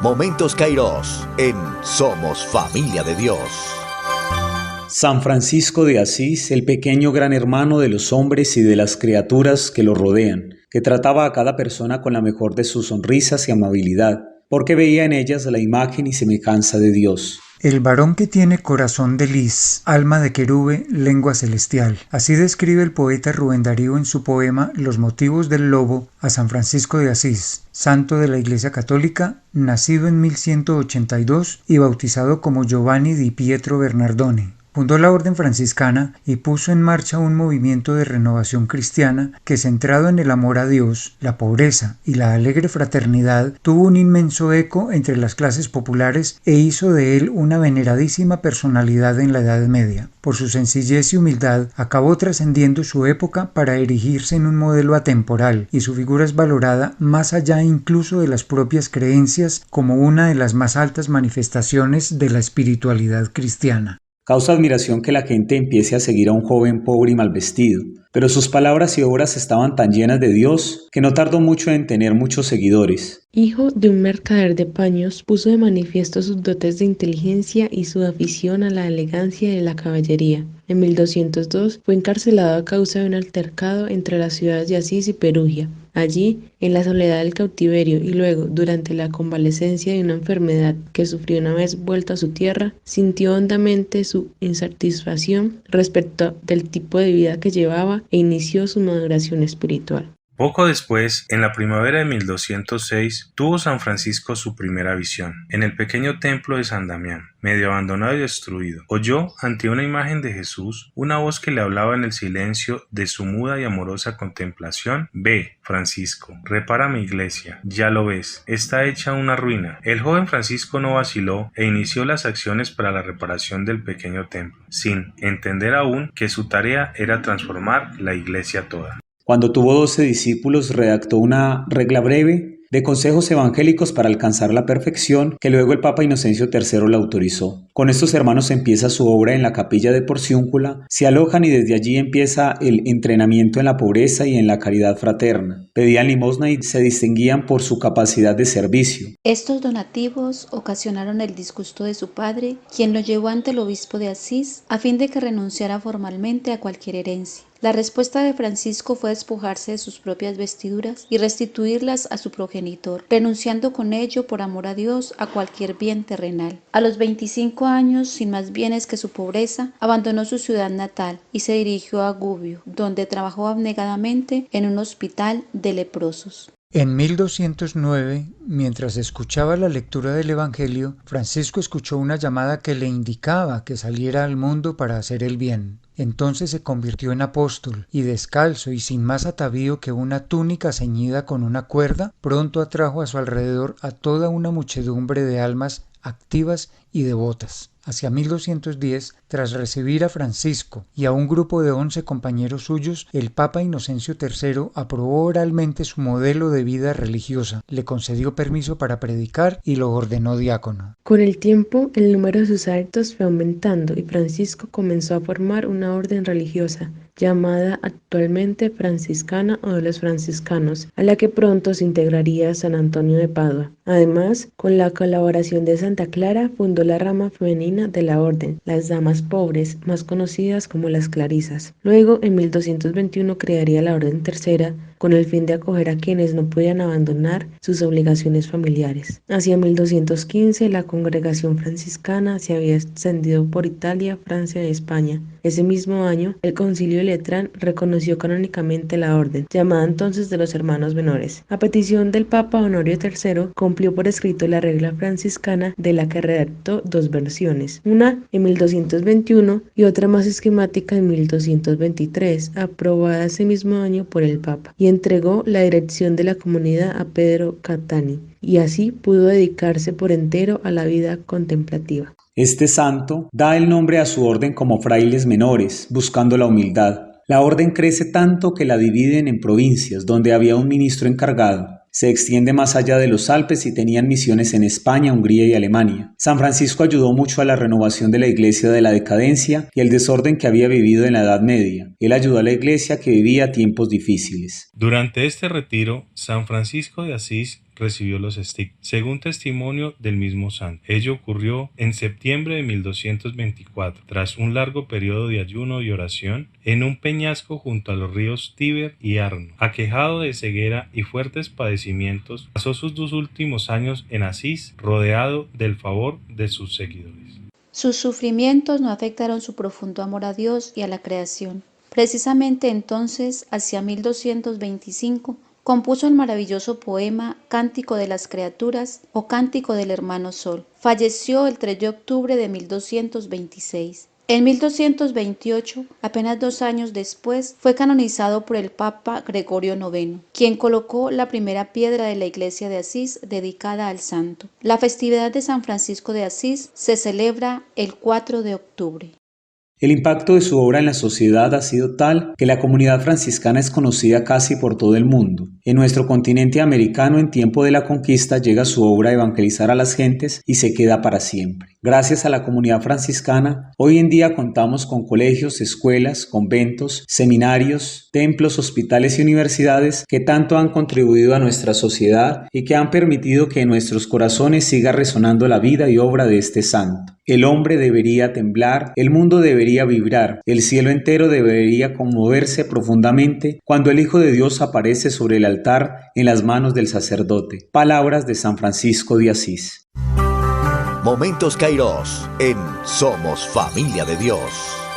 Momentos Kairos en Somos Familia de Dios. San Francisco de Asís, el pequeño gran hermano de los hombres y de las criaturas que lo rodean, que trataba a cada persona con la mejor de sus sonrisas y amabilidad, porque veía en ellas la imagen y semejanza de Dios. El varón que tiene corazón de lis, alma de querube, lengua celestial. Así describe el poeta Rubén Darío en su poema Los motivos del lobo a San Francisco de Asís, santo de la Iglesia Católica, nacido en 1182 y bautizado como Giovanni di Pietro Bernardone. Fundó la Orden Franciscana y puso en marcha un movimiento de renovación cristiana que, centrado en el amor a Dios, la pobreza y la alegre fraternidad, tuvo un inmenso eco entre las clases populares e hizo de él una veneradísima personalidad en la Edad Media. Por su sencillez y humildad, acabó trascendiendo su época para erigirse en un modelo atemporal, y su figura es valorada más allá incluso de las propias creencias como una de las más altas manifestaciones de la espiritualidad cristiana. Causa admiración que la gente empiece a seguir a un joven pobre y mal vestido, pero sus palabras y obras estaban tan llenas de Dios que no tardó mucho en tener muchos seguidores. Hijo de un mercader de paños, puso de manifiesto sus dotes de inteligencia y su afición a la elegancia y la caballería. En 1202 fue encarcelado a causa de un altercado entre las ciudades de Asís y Perugia. Allí, en la soledad del cautiverio y luego, durante la convalecencia de una enfermedad que sufrió una vez vuelto a su tierra, sintió hondamente su insatisfacción respecto del tipo de vida que llevaba e inició su maduración espiritual. Poco después, en la primavera de 1206, tuvo San Francisco su primera visión. En el pequeño templo de San Damián, medio abandonado y destruido, oyó ante una imagen de Jesús una voz que le hablaba en el silencio de su muda y amorosa contemplación: «Ve, Francisco, repara mi iglesia. Ya lo ves, está hecha una ruina». El joven Francisco no vaciló e inició las acciones para la reparación del pequeño templo, sin entender aún que su tarea era transformar la iglesia toda. Cuando tuvo 12 discípulos, redactó una regla breve de consejos evangélicos para alcanzar la perfección, que luego el Papa Inocencio III la autorizó. Con estos hermanos empieza su obra en la capilla de Porciúncula, se alojan y desde allí empieza el entrenamiento en la pobreza y en la caridad fraterna. Pedían limosna y se distinguían por su capacidad de servicio. Estos donativos ocasionaron el disgusto de su padre, quien lo llevó ante el obispo de Asís a fin de que renunciara formalmente a cualquier herencia. La respuesta de Francisco fue despojarse de sus propias vestiduras y restituirlas a su progenitor, renunciando con ello, por amor a Dios, a cualquier bien terrenal. A los 25 años, sin más bienes que su pobreza, abandonó su ciudad natal y se dirigió a Gubbio, donde trabajó abnegadamente en un hospital de leprosos. En 1209, mientras escuchaba la lectura del Evangelio, Francisco escuchó una llamada que le indicaba que saliera al mundo para hacer el bien. Entonces se convirtió en apóstol y, descalzo y sin más atavío que una túnica ceñida con una cuerda, pronto atrajo a su alrededor a toda una muchedumbre de almas activas y devotas. Hacia 1210, tras recibir a Francisco y a un grupo de 11 compañeros suyos, el Papa Inocencio III aprobó oralmente su modelo de vida religiosa, le concedió permiso para predicar y lo ordenó diácono. Con el tiempo, el número de sus adeptos fue aumentando y Francisco comenzó a formar una orden religiosa, llamada actualmente franciscana o de los franciscanos, a la que pronto se integraría San Antonio de Padua. Además, con la colaboración de Santa Clara, fundó la rama femenina de la orden, las damas pobres, más conocidas como las clarisas. Luego, en 1221, crearía la orden tercera, con el fin de acoger a quienes no podían abandonar sus obligaciones familiares. Hacia 1215, la congregación franciscana se había extendido por Italia, Francia y España. Ese mismo año, el Concilio de Letrán reconoció canónicamente la orden, llamada entonces de los Hermanos Menores. A petición del Papa Honorio III, cumplió por escrito la regla franciscana, de la que redactó dos versiones, una en 1221 y otra más esquemática en 1223, aprobada ese mismo año por el Papa, y entregó la dirección de la comunidad a Pedro Catani, y así pudo dedicarse por entero a la vida contemplativa. Este santo da el nombre a su orden como frailes menores, buscando la humildad. La orden crece tanto que la dividen en provincias, donde había un ministro encargado. Se extiende más allá de los Alpes y tenían misiones en España, Hungría y Alemania. San Francisco ayudó mucho a la renovación de la Iglesia de la decadencia y el desorden que había vivido en la Edad Media. Él ayudó a la Iglesia que vivía tiempos difíciles. Durante este retiro, San Francisco de Asís recibió los estigmas, según testimonio del mismo santo. Ello ocurrió en septiembre de 1224, tras un largo periodo de ayuno y oración, en un peñasco junto a los ríos Tíber y Arno. Aquejado de ceguera y fuertes padecimientos, pasó sus 2 últimos años en Asís, rodeado del favor de sus seguidores. Sus sufrimientos no afectaron su profundo amor a Dios y a la creación. Precisamente entonces, hacia 1225, compuso el maravilloso poema Cántico de las Criaturas o Cántico del Hermano Sol. Falleció el 3 de octubre de 1226. En 1228, apenas 2 años después, fue canonizado por el Papa Gregorio IX, quien colocó la primera piedra de la iglesia de Asís dedicada al santo. La festividad de San Francisco de Asís se celebra el 4 de octubre. El impacto de su obra en la sociedad ha sido tal que la comunidad franciscana es conocida casi por todo el mundo. En nuestro continente americano, en tiempo de la conquista, llega su obra a evangelizar a las gentes y se queda para siempre. Gracias a la comunidad franciscana, hoy en día contamos con colegios, escuelas, conventos, seminarios, templos, hospitales y universidades que tanto han contribuido a nuestra sociedad y que han permitido que en nuestros corazones siga resonando la vida y obra de este santo. El hombre debería temblar, el mundo debería vibrar, el cielo entero debería conmoverse profundamente cuando el Hijo de Dios aparece sobre el altar en las manos del sacerdote. Palabras de San Francisco de Asís. Momentos Kairos en Somos Familia de Dios.